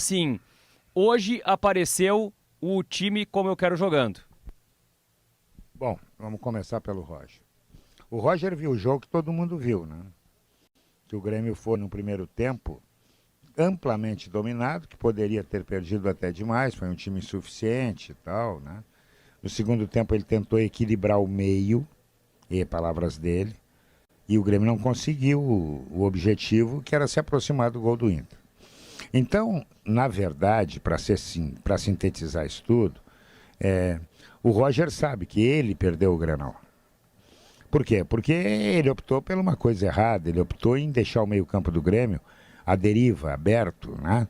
assim, hoje apareceu o time como eu quero jogando? Bom, vamos começar pelo Roger. O Roger viu o jogo que todo mundo viu, né? Que o Grêmio foi no primeiro tempo amplamente dominado, que poderia ter perdido até demais, foi um time insuficiente e tal, né? No segundo tempo ele tentou equilibrar o meio, e palavras dele, e o Grêmio não conseguiu o objetivo, que era se aproximar do gol do Inter. Então, na verdade, para sintetizar isso tudo, o Roger sabe que ele perdeu o Grenal. Por quê? Porque ele optou por uma coisa errada, ele optou em deixar o meio-campo do Grêmio à deriva, aberto, né?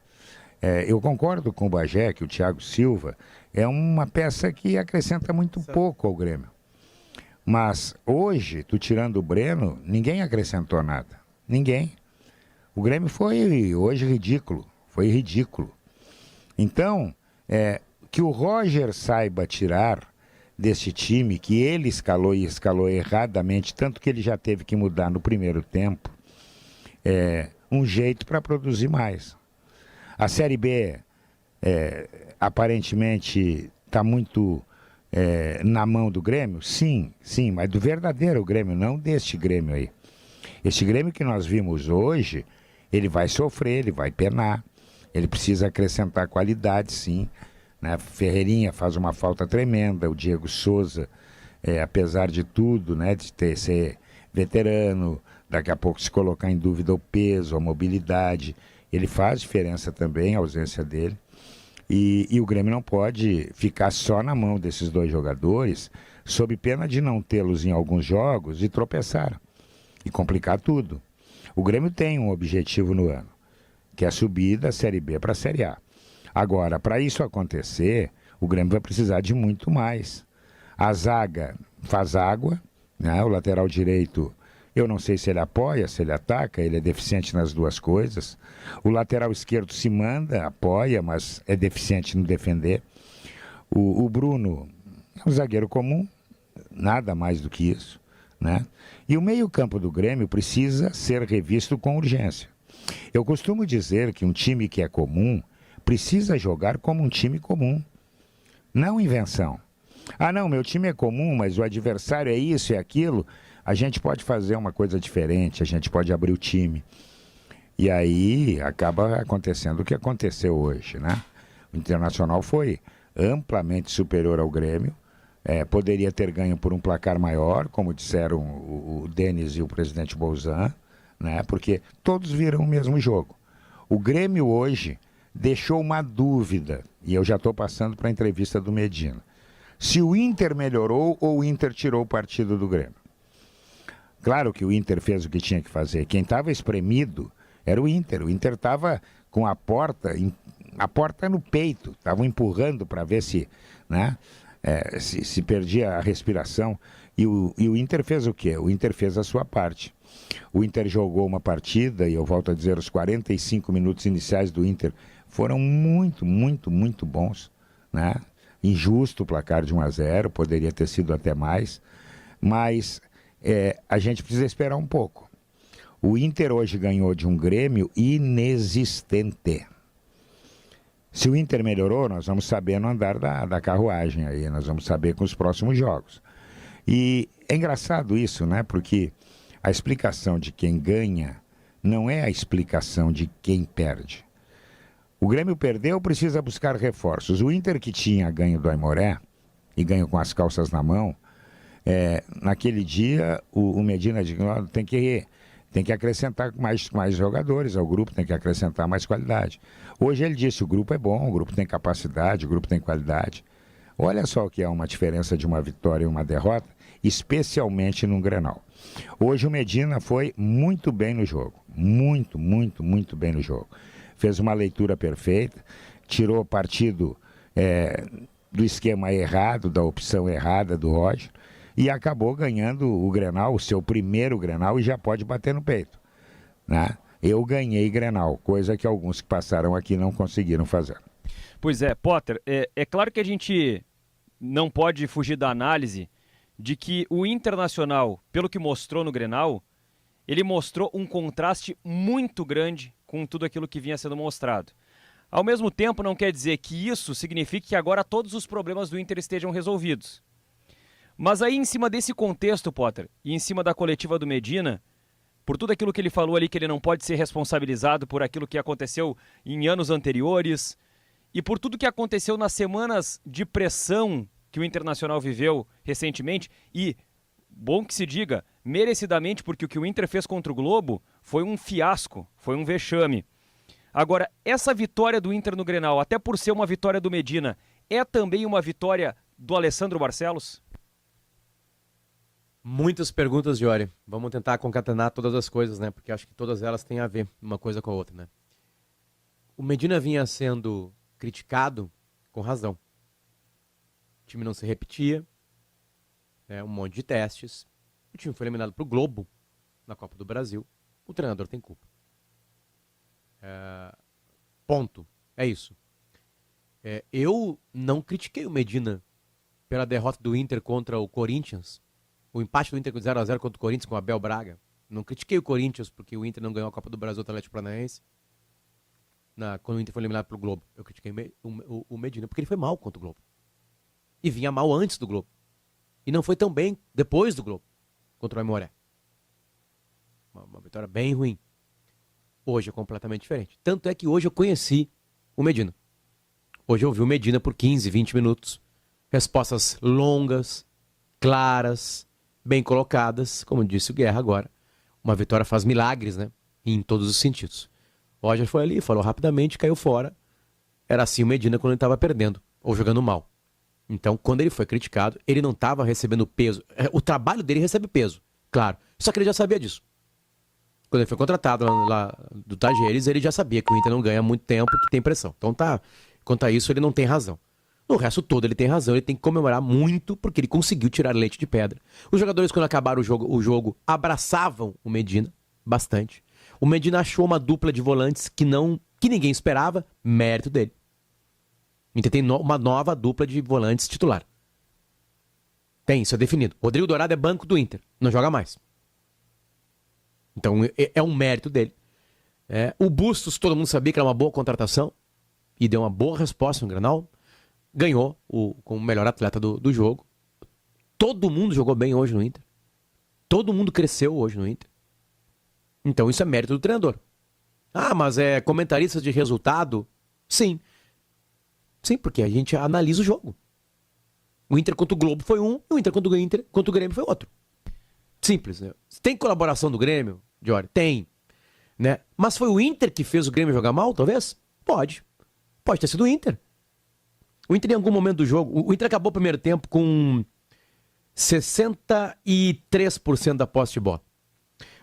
Eu concordo com o Bagé que o Thiago Silva é uma peça que acrescenta muito pouco ao Grêmio. Mas hoje, tu tirando o Breno, ninguém acrescentou nada. Ninguém. O Grêmio foi hoje ridículo. Foi ridículo. Então, que o Roger saiba tirar desse time, que ele escalou e escalou erradamente, tanto que ele já teve que mudar no primeiro tempo, um jeito para produzir mais. A Série B, aparentemente, está muito na mão do Grêmio? Sim, mas do verdadeiro Grêmio, não deste Grêmio aí. Este Grêmio que nós vimos hoje, ele vai sofrer, ele vai penar, ele precisa acrescentar qualidade, sim. Né? Ferreirinha faz uma falta tremenda, o Diego Souza, apesar de tudo, né, de ser veterano, daqui a pouco se colocar em dúvida o peso, a mobilidade, ele faz diferença também, a ausência dele. E o Grêmio não pode ficar só na mão desses dois jogadores, sob pena de não tê-los em alguns jogos e tropeçar e complicar tudo. O Grêmio tem um objetivo no ano, que é subir da Série B para a Série A. Agora, para isso acontecer, o Grêmio vai precisar de muito mais. A zaga faz água, né? O lateral direito, eu não sei se ele apoia, se ele ataca, ele é deficiente nas duas coisas. O lateral esquerdo se manda, apoia, mas é deficiente no defender. O Bruno é um zagueiro comum, nada mais do que isso, né? E o meio-campo do Grêmio precisa ser revisto com urgência. Eu costumo dizer que um time que é comum precisa jogar como um time comum, não invenção. Ah, não, meu time é comum, mas o adversário é isso e aquilo. A gente pode fazer uma coisa diferente, a gente pode abrir o time. E aí acaba acontecendo o que aconteceu hoje, né? O Internacional foi amplamente superior ao Grêmio, poderia ter ganho por um placar maior, como disseram o Denis e o presidente Bolzan, né? Porque todos viram o mesmo jogo. O Grêmio hoje deixou uma dúvida, e eu já estou passando para a entrevista do Medina, se o Inter melhorou ou o Inter tirou o partido do Grêmio. Claro que o Inter fez o que tinha que fazer. Quem estava espremido era o Inter. O Inter estava com a porta no peito, estavam empurrando para ver se, né, se perdia a respiração. E o Inter fez o quê? O Inter fez a sua parte. O Inter jogou uma partida, e eu volto a dizer, os 45 minutos iniciais do Inter foram muito, muito, muito bons, né? Injusto o placar de 1-0, poderia ter sido até mais, mas a gente precisa esperar um pouco. O Inter hoje ganhou de um Grêmio inexistente. Se o Inter melhorou, nós vamos saber no andar da carruagem aí, nós vamos saber com os próximos jogos. E é engraçado isso, né? Porque a explicação de quem ganha não é a explicação de quem perde. O Grêmio perdeu, precisa buscar reforços. O Inter, que tinha ganho do Aimoré, e ganho com as calças na mão, naquele dia o Medina disse, tem que acrescentar mais jogadores ao grupo, tem que acrescentar mais qualidade. Hoje ele disse, o grupo é bom, o grupo tem capacidade, o grupo tem qualidade. Olha só o que é uma diferença de uma vitória e uma derrota, especialmente num Grenal. Hoje o Medina foi muito bem no jogo, muito, muito, muito bem no jogo. Fez uma leitura perfeita, tirou partido do esquema errado, da opção errada do Roger, e acabou ganhando o Grenal, o seu primeiro Grenal, e já pode bater no peito, né? Eu ganhei Grenal, coisa que alguns que passaram aqui não conseguiram fazer. Pois é, Potter, é claro que a gente não pode fugir da análise de que o Internacional, pelo que mostrou no Grenal, ele mostrou um contraste muito grande com tudo aquilo que vinha sendo mostrado. Ao mesmo tempo, não quer dizer que isso signifique que agora todos os problemas do Inter estejam resolvidos. Mas aí, em cima desse contexto, Potter, e em cima da coletiva do Medina, por tudo aquilo que ele falou ali, que ele não pode ser responsabilizado por aquilo que aconteceu em anos anteriores, e por tudo que aconteceu nas semanas de pressão que o Internacional viveu recentemente, e, bom que se diga, merecidamente, porque o que o Inter fez contra o Globo foi um fiasco, foi um vexame. Agora, essa vitória do Inter no Grenal, até por ser uma vitória do Medina, é também uma vitória do Alessandro Barcelos? Muitas perguntas, Giori. Vamos tentar concatenar todas as coisas, né? Porque acho que todas elas têm a ver uma coisa com a outra, né? O Medina vinha sendo criticado com razão. O time não se repetia, né? Um monte de testes. O time foi eliminado para o Globo na Copa do Brasil. O treinador tem culpa. Ponto. É isso. Eu não critiquei o Medina pela derrota do Inter contra o Corinthians. O empate do Inter com 0x0 contra o Corinthians com o Abel Braga. Não critiquei o Corinthians porque o Inter não ganhou a Copa do Brasil do Atlético Paranaense. Quando o Inter foi eliminado pelo Globo. Eu critiquei o Medina porque ele foi mal contra o Globo. E vinha mal antes do Globo. E não foi tão bem depois do Globo contra o Aimoré. Uma vitória bem ruim. Hoje é completamente diferente. Tanto é que hoje eu conheci o Medina. Hoje eu ouvi o Medina por 15, 20 minutos. Respostas longas, claras, bem colocadas. Como disse o Guerra agora. Uma vitória faz milagres, né? Em todos os sentidos. O Roger foi ali, falou rapidamente, caiu fora. Era assim o Medina quando ele estava perdendo ou jogando mal. Então, quando ele foi criticado, ele não estava recebendo peso. O trabalho dele recebe peso, claro. Só que ele já sabia disso. Quando ele foi contratado lá do Tajeres, ele já sabia que o Inter não ganha há muito tempo e que tem pressão. Então, quanto a isso, ele não tem razão. No resto todo, ele tem razão. Ele tem que comemorar muito porque ele conseguiu tirar leite de pedra. Os jogadores, quando acabaram o jogo abraçavam o Medina bastante. O Medina achou uma dupla de volantes que ninguém esperava, mérito dele. O Inter tem uma nova dupla de volantes titular. Tem, isso é definido. Rodrigo Dourado é banco do Inter, não joga mais. Então é um mérito dele. O Bustos, todo mundo sabia que era uma boa contratação e deu uma boa resposta no Grenal. Ganhou como o melhor atleta do jogo. Todo mundo jogou bem hoje no Inter. Todo mundo cresceu hoje no Inter. Então isso é mérito do treinador. Mas é comentarista de resultado? Sim. Sim, porque a gente analisa o jogo. O Inter contra o Globo foi um, e o Inter contra o Grêmio foi outro. Simples, né? Tem colaboração do Grêmio, Giori? Tem. Né? Mas foi o Inter que fez o Grêmio jogar mal, talvez? Pode. Pode ter sido o Inter. O Inter, em algum momento do jogo... O Inter acabou o primeiro tempo com 63% da posse de bola.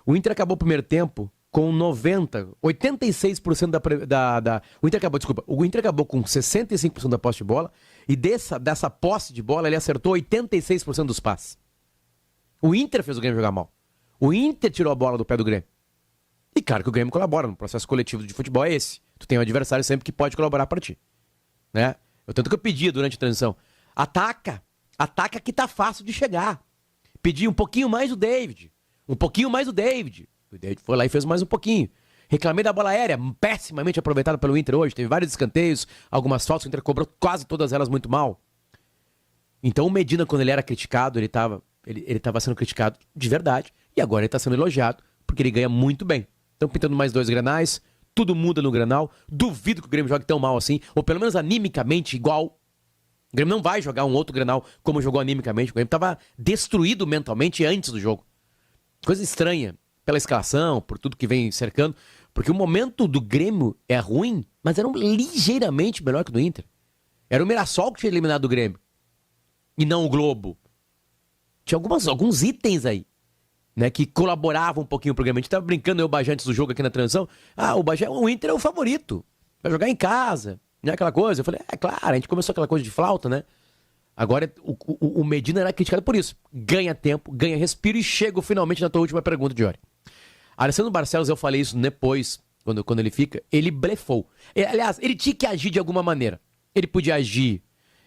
O Inter acabou o primeiro tempo com 86% O Inter acabou com 65% da posse de bola e dessa posse de bola ele acertou 86% dos passes. O Inter fez o Grêmio jogar mal. O Inter tirou a bola do pé do Grêmio. E claro que o Grêmio colabora no processo coletivo de futebol, é esse. Tu tem um adversário sempre que pode colaborar para ti. Né? Tanto que eu pedi durante a transição, ataca que tá fácil de chegar. Pedi um pouquinho mais do David. O David foi lá e fez mais um pouquinho. Reclamei da bola aérea, pessimamente aproveitada pelo Inter hoje. Teve vários escanteios, algumas faltas, o Inter cobrou quase todas elas muito mal. Então o Medina, quando ele era criticado, ele tava sendo criticado de verdade. E agora ele tá sendo elogiado, porque ele ganha muito bem. Estão pintando mais 2 Grenais, tudo muda no Grenal. Duvido que o Grêmio jogue tão mal assim, ou pelo menos animicamente igual. O Grêmio não vai jogar um outro Grenal como jogou animicamente. O Grêmio tava destruído mentalmente antes do jogo. Coisa estranha, pela escalação, por tudo que vem cercando. Porque o momento do Grêmio é ruim, mas era ligeiramente melhor que o do Inter. Era o Mirassol que tinha eliminado o Grêmio. E não o Globo. Tinha alguns itens aí, né, que colaboravam um pouquinho pro Grêmio. A gente tava brincando, eu e o Bagé antes do jogo aqui na transição. O Inter é o favorito. Vai jogar em casa, né, aquela coisa. Eu falei, claro, a gente começou aquela coisa de flauta, né? Agora, o Medina era criticado por isso. Ganha tempo, ganha respiro e chego finalmente na tua última pergunta, Giori. Alessandro Barcelos, eu falei isso depois, quando ele fica, ele blefou. Aliás, ele tinha que agir de alguma maneira. Ele podia agir,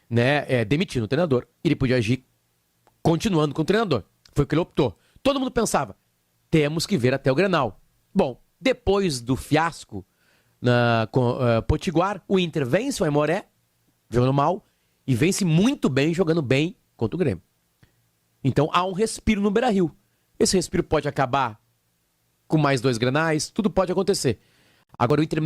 né, demitindo o treinador. Ele podia agir continuando com o treinador. Foi o que ele optou. Todo mundo pensava, temos que ver até o Grenal. Bom, depois do fiasco Potiguar. O Inter vence o Aimoré, jogando mal, e vence muito bem, jogando bem contra o Grêmio. Então há um respiro no Beira-Rio. Esse respiro pode acabar com mais 2 Grenais, tudo pode acontecer. Agora o Inter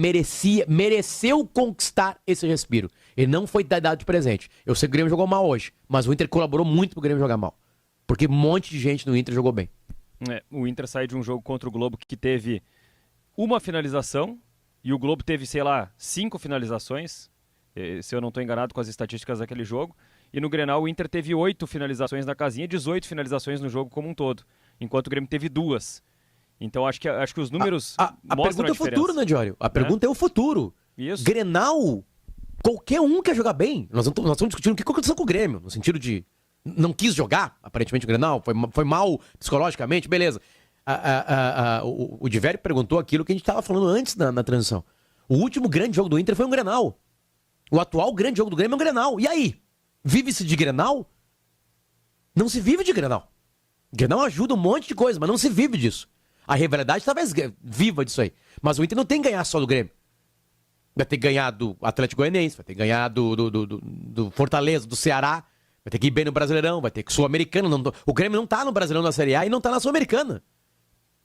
mereceu conquistar esse respiro. Ele não foi dado de presente. Eu sei que o Grêmio jogou mal hoje, mas o Inter colaborou muito pro Grêmio jogar mal. Porque um monte de gente no Inter jogou bem. O Inter sai de um jogo contra o Globo que teve uma finalização e o Globo teve, 5 finalizações, se eu não estou enganado com as estatísticas daquele jogo. E no Grenal o Inter teve 8 finalizações na casinha, 18 finalizações no jogo como um todo, enquanto o Grêmio teve 2. Então acho que os números a mostram pergunta é o futuro, né, Diório? A pergunta é o futuro. Isso. Grenal, qualquer um quer jogar bem. Nós estamos discutindo o que aconteceu com o Grêmio, no sentido de não quis jogar, aparentemente, o Grenal, foi mal psicologicamente, beleza. O Divério perguntou aquilo que a gente estava falando antes na transição. O último grande jogo do Inter foi um Grenal. O atual grande jogo do Grêmio é um Grenal. E aí? Vive-se de Grenal? Não se vive de Grenal. Grenal ajuda um monte de coisa, mas não se vive disso. A rivalidade talvez viva disso aí. Mas o Inter não tem que ganhar só do Grêmio. Vai ter que ganhar do Atlético Goianiense, vai ter que ganhar do Fortaleza, do Ceará, vai ter que ir bem no Brasileirão, vai ter que Sul-Americano. O Grêmio não tá no Brasileirão da Série A e não tá na Sul-Americana.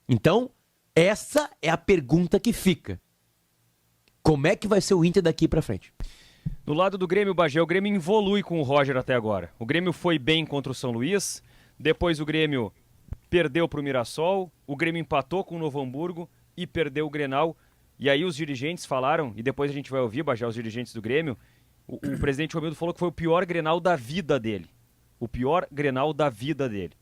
Então, essa é a pergunta que fica. Como é que vai ser o Inter daqui pra frente? No lado do Grêmio, Bagé, o Grêmio evolui com o Roger até agora. O Grêmio foi bem contra o São Luís, depois o Grêmio perdeu para o Mirassol, o Grêmio empatou com o Novo Hamburgo e perdeu o Grenal. E aí os dirigentes falaram, e depois a gente vai ouvir, Bagé, os dirigentes do Grêmio, o presidente Romildo falou que foi o pior Grenal da vida dele. O pior Grenal da vida dele.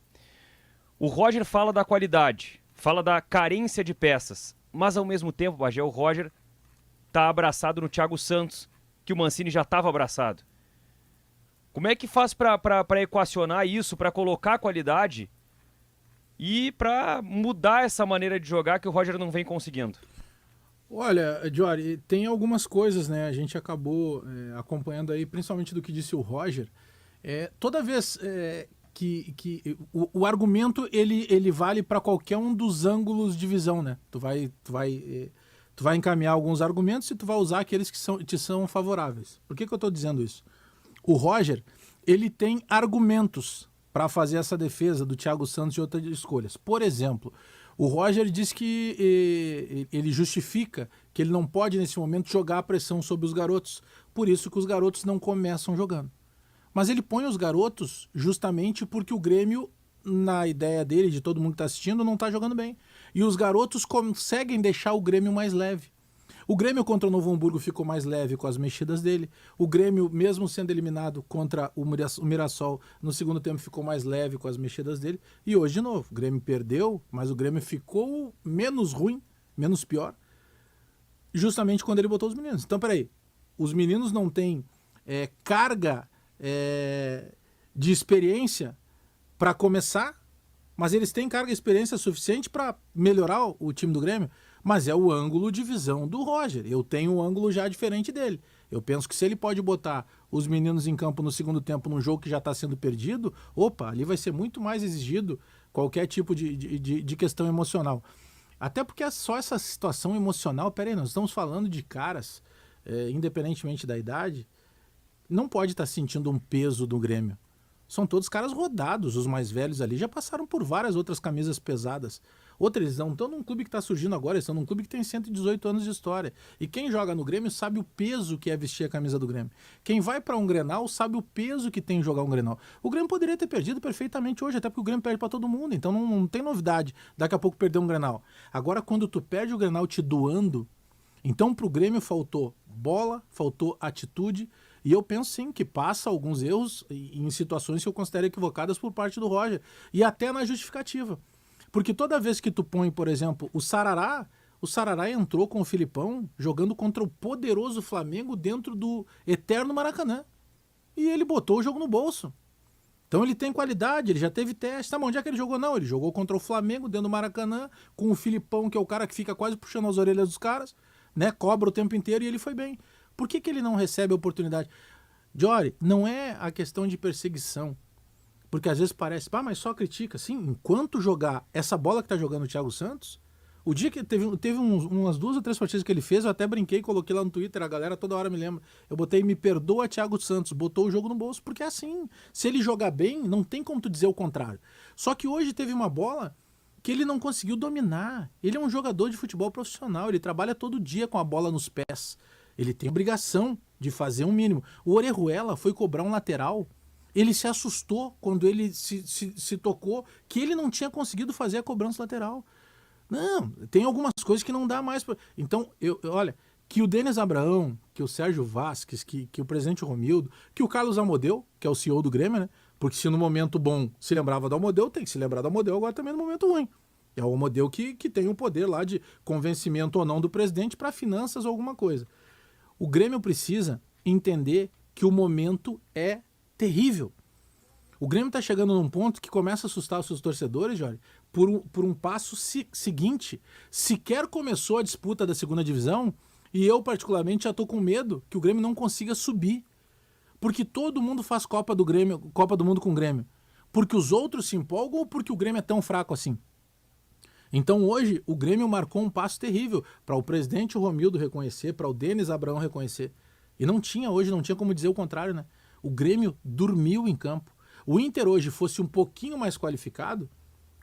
O Roger fala da qualidade, fala da carência de peças, mas ao mesmo tempo, Bagé, o Roger está abraçado no Thiago Santos, que o Mancini já estava abraçado. Como é que faz para equacionar isso, para colocar qualidade e para mudar essa maneira de jogar que o Roger não vem conseguindo? Olha, Jory, tem algumas coisas, né? A gente acabou acompanhando aí, principalmente do que disse o Roger. Toda vez que o argumento ele vale para qualquer um dos ângulos de visão, né? Tu vai encaminhar alguns argumentos e tu vai usar aqueles que te são favoráveis. Por que eu estou dizendo isso? O Roger, ele tem argumentos para fazer essa defesa do Thiago Santos e outras escolhas. Por exemplo, o Roger diz que ele justifica que ele não pode, nesse momento, jogar a pressão sobre os garotos. Por isso que os garotos não começam jogando. Mas ele põe os garotos justamente porque o Grêmio, na ideia dele, de todo mundo que está assistindo, não está jogando bem. E os garotos conseguem deixar o Grêmio mais leve. O Grêmio contra o Novo Hamburgo ficou mais leve com as mexidas dele. O Grêmio, mesmo sendo eliminado contra o Mirassol, no segundo tempo ficou mais leve com as mexidas dele. E hoje, de novo, o Grêmio perdeu, mas o Grêmio ficou menos ruim, menos pior, justamente quando ele botou os meninos. Então, peraí, os meninos não têm carga de experiência para começar, mas eles têm carga de experiência suficiente para melhorar o time do Grêmio. Mas é o ângulo de visão do Roger. Eu tenho um ângulo já diferente dele. Eu penso que se ele pode botar os meninos em campo no segundo tempo num jogo que já está sendo perdido, ali vai ser muito mais exigido qualquer tipo de questão emocional. Até porque é só essa situação emocional, peraí, nós estamos falando de caras, independentemente da idade, não pode estar sentindo um peso do Grêmio. São todos caras rodados, os mais velhos ali já passaram por várias outras camisas pesadas. Eles não estão num clube que está surgindo agora, eles estão num clube que tem 118 anos de história. E quem joga no Grêmio sabe o peso que é vestir a camisa do Grêmio. Quem vai para um Grenal sabe o peso que tem jogar um Grenal. O Grêmio poderia ter perdido perfeitamente hoje, até porque o Grêmio perde para todo mundo, então não tem novidade daqui a pouco perder um Grenal. Agora, quando tu perde o Grenal te doando, então pro Grêmio faltou bola, faltou atitude. E eu penso sim que passa alguns erros em situações que eu considero equivocadas por parte do Roger. E até na justificativa. Porque toda vez que tu põe, por exemplo, o Sarará entrou com o Filipão jogando contra o poderoso Flamengo dentro do eterno Maracanã. E ele botou o jogo no bolso. Então ele tem qualidade, ele já teve teste. Tá bom, onde é que ele jogou? Não, ele jogou contra o Flamengo dentro do Maracanã, com o Filipão, que é o cara que fica quase puxando as orelhas dos caras, né? Cobra o tempo inteiro e ele foi bem. Por que ele não recebe a oportunidade? Jory, não é a questão de perseguição. Porque às vezes parece, mas só critica. Sim, enquanto jogar essa bola que tá jogando o Thiago Santos, O dia que teve umas 2 ou 3 partidas que ele fez, eu até brinquei, coloquei lá no Twitter, a galera toda hora me lembra. Eu botei, me perdoa, Thiago Santos, botou o jogo no bolso, porque é assim. Se ele jogar bem, não tem como tu dizer o contrário. Só que hoje teve uma bola que ele não conseguiu dominar. Ele é um jogador de futebol profissional, ele trabalha todo dia com a bola nos pés. Ele tem obrigação de fazer um mínimo. O Orejuela foi cobrar um lateral, ele se assustou quando ele se tocou que ele não tinha conseguido fazer a cobrança lateral. Não, tem algumas coisas que não dá mais pra... Então, olha, que o Denis Abraão, que o Sérgio Vasquez, que o presidente Romildo, que o Carlos Amodeu, que é o CEO do Grêmio, né? Porque se no momento bom se lembrava do Amodeu, tem que se lembrar do Amodeu agora também no momento ruim. É o Amodeu que tem o poder lá de convencimento ou não do presidente para finanças ou alguma coisa. O Grêmio precisa entender que o momento é terrível. O Grêmio está chegando num ponto que começa a assustar os seus torcedores, Jorge, por um passo seguinte. Sequer começou a disputa da segunda divisão e eu, particularmente, já estou com medo que o Grêmio não consiga subir. Porque todo mundo faz Copa do Mundo com o Grêmio. Porque os outros se empolgam ou porque o Grêmio é tão fraco assim? Então hoje o Grêmio marcou um passo terrível para o presidente Romildo reconhecer, para o Denis Abraão reconhecer. E não tinha como dizer o contrário, né? O Grêmio dormiu em campo. O Inter hoje fosse um pouquinho mais qualificado,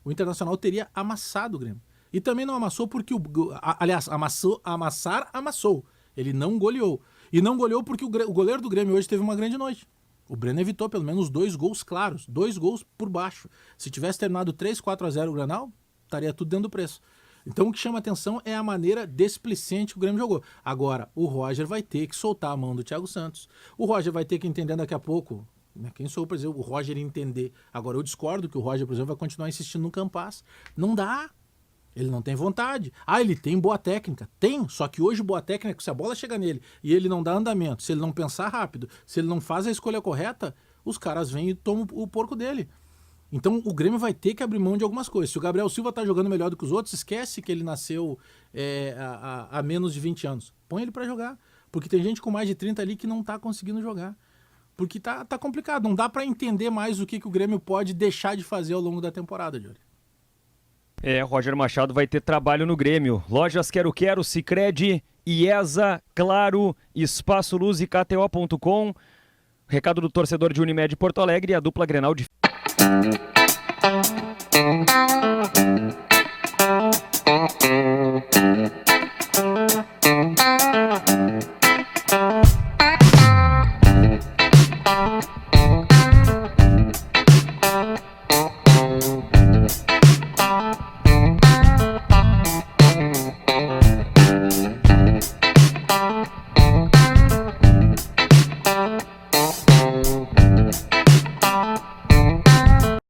o Internacional teria amassado o Grêmio. E também não amassou porque aliás, amassou. Ele não goleou. E não goleou porque o goleiro do Grêmio hoje teve uma grande noite. O Breno evitou pelo menos 2 gols claros, 2 gols por baixo. Se tivesse terminado 3-4-0 o Granal, estaria tudo dentro do preço. Então o que chama atenção é a maneira displicente que o Grêmio jogou. Agora, o Roger vai ter que soltar a mão do Thiago Santos. O Roger vai ter que entender daqui a pouco, né, quem sou eu para dizer o Roger entender. Agora eu discordo que o Roger, por exemplo, vai continuar insistindo no Campas. Não dá. Ele não tem vontade. Ele tem boa técnica. Tem, só que hoje boa técnica, se a bola chega nele e ele não dá andamento, se ele não pensar rápido, se ele não faz a escolha correta, os caras vêm e tomam o porco dele. Então o Grêmio vai ter que abrir mão de algumas coisas. Se o Gabriel Silva tá jogando melhor do que os outros, esquece que ele nasceu há menos de 20 anos. Põe ele para jogar. Porque tem gente com mais de 30 ali que não tá conseguindo jogar. Porque tá complicado. Não dá para entender mais o que o Grêmio pode deixar de fazer ao longo da temporada, Júlio. Roger Machado vai ter trabalho no Grêmio. Lojas Quero, Sicredi, IESA, Claro, Espaço Luz e KTO.com. Recado do torcedor de Unimed Porto Alegre e a dupla Grenal de...